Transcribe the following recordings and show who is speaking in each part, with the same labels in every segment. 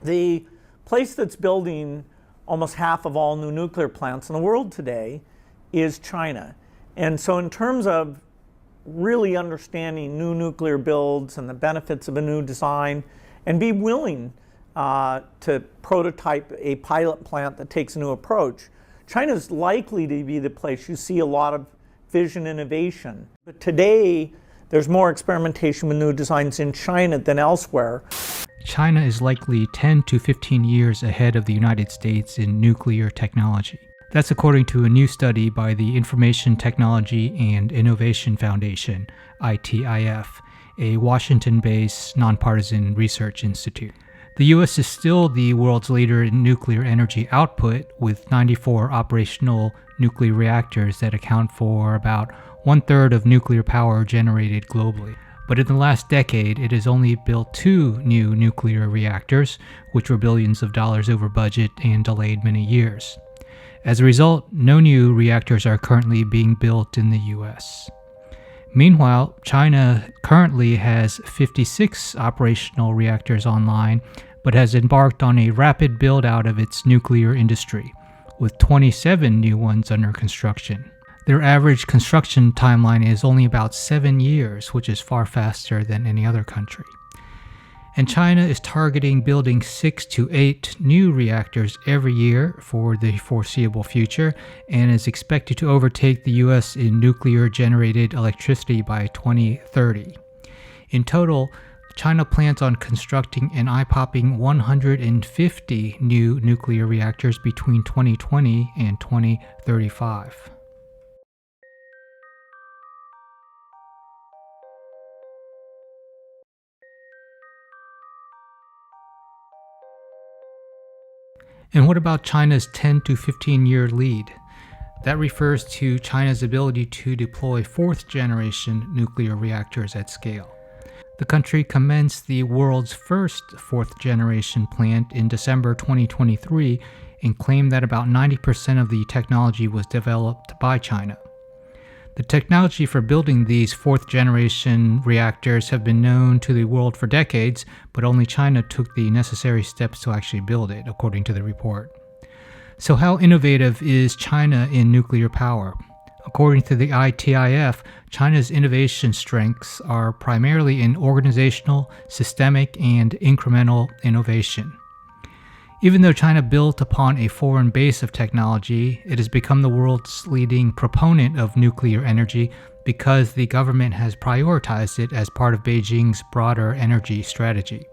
Speaker 1: The place that's building almost half of all new nuclear plants in the world today is China. And so in terms of really understanding new nuclear builds and the benefits of a new design, and be willing to prototype a pilot plant that takes a new approach, China is likely to be the place you see a lot of vision innovation. But today, there's more experimentation with new designs in China than elsewhere.
Speaker 2: China is likely 10 to 15 years ahead of the United States in nuclear technology. That's according to a new study by the Information Technology and Innovation Foundation, ITIF, a Washington-based nonpartisan research institute. The U.S. is still the world's leader in nuclear energy output, with 94 operational nuclear reactors that account for about one-third of nuclear power generated globally. But in the last decade, it has only built 2 new nuclear reactors, which were billions of dollars over budget and delayed many years. As a result, no new reactors are currently being built in the U.S. Meanwhile, China currently has 56 operational reactors online, but has embarked on a rapid build-out of its nuclear industry, with 27 new ones under construction. Their average construction timeline is only about 7 years, which is far faster than any other country. And China is targeting building 6 to 8 new reactors every year for the foreseeable future, and is expected to overtake the US in nuclear-generated electricity by 2030. In total, China plans on constructing an eye-popping 150 new nuclear reactors between 2020 and 2035. And what about China's 10 to 15 year lead? That refers to China's ability to deploy 4th generation nuclear reactors at scale. The country commenced the world's first 4th generation plant in December 2023 and claimed that about 90% of the technology was developed by China. The technology for building these 4th generation reactors have been known to the world for decades, but only China took the necessary steps to actually build it, according to the report. So how innovative is China in nuclear power? According to the ITIF, China's innovation strengths are primarily in organizational, systemic, and incremental innovation. Even though China built upon a foreign base of technology, it has become the world's leading proponent of nuclear energy because the government has prioritized it as part of Beijing's broader energy strategy.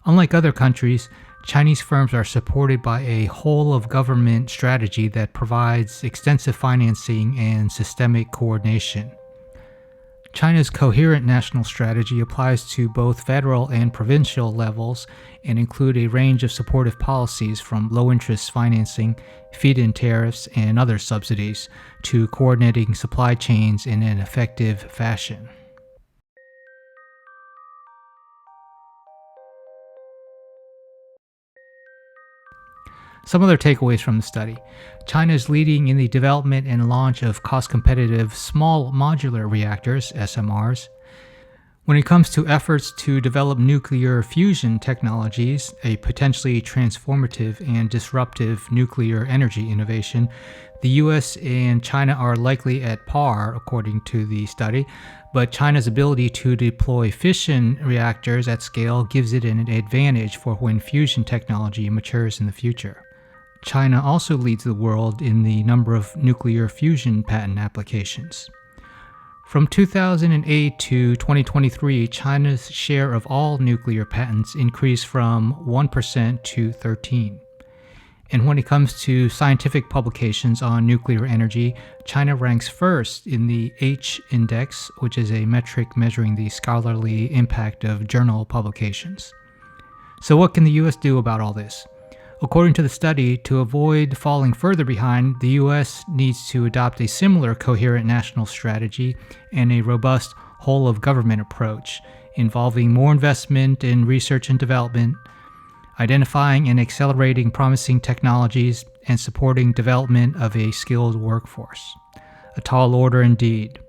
Speaker 2: Unlike other countries, Chinese firms are supported by a whole-of-government strategy that provides extensive financing and systemic coordination. China's coherent national strategy applies to both federal and provincial levels and include a range of supportive policies from low-interest financing, feed-in tariffs, and other subsidies to coordinating supply chains in an effective fashion. Some other takeaways from the study. China is leading in the development and launch of cost-competitive small modular reactors, SMRs. When it comes to efforts to develop nuclear fusion technologies, a potentially transformative and disruptive nuclear energy innovation, the US and China are likely at par, according to the study, but China's ability to deploy fission reactors at scale gives it an advantage for when fusion technology matures in the future. China also leads the world in the number of nuclear fusion patent applications. From 2008 to 2023, China's share of all nuclear patents increased from 1% to 13%. And when it comes to scientific publications on nuclear energy, China ranks first in the H index, which is a metric measuring the scholarly impact of journal publications. So what can the US do about all this? According to the study, to avoid falling further behind, the U.S. needs to adopt a similar coherent national strategy and a robust whole-of-government approach, involving more investment in research and development, identifying and accelerating promising technologies, and supporting development of a skilled workforce. A tall order indeed,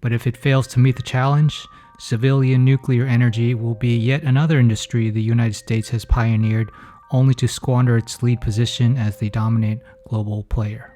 Speaker 2: but if it fails to meet the challenge, Civilian nuclear energy will be yet another industry the United States has pioneered, only to squander its lead position as the dominant global player.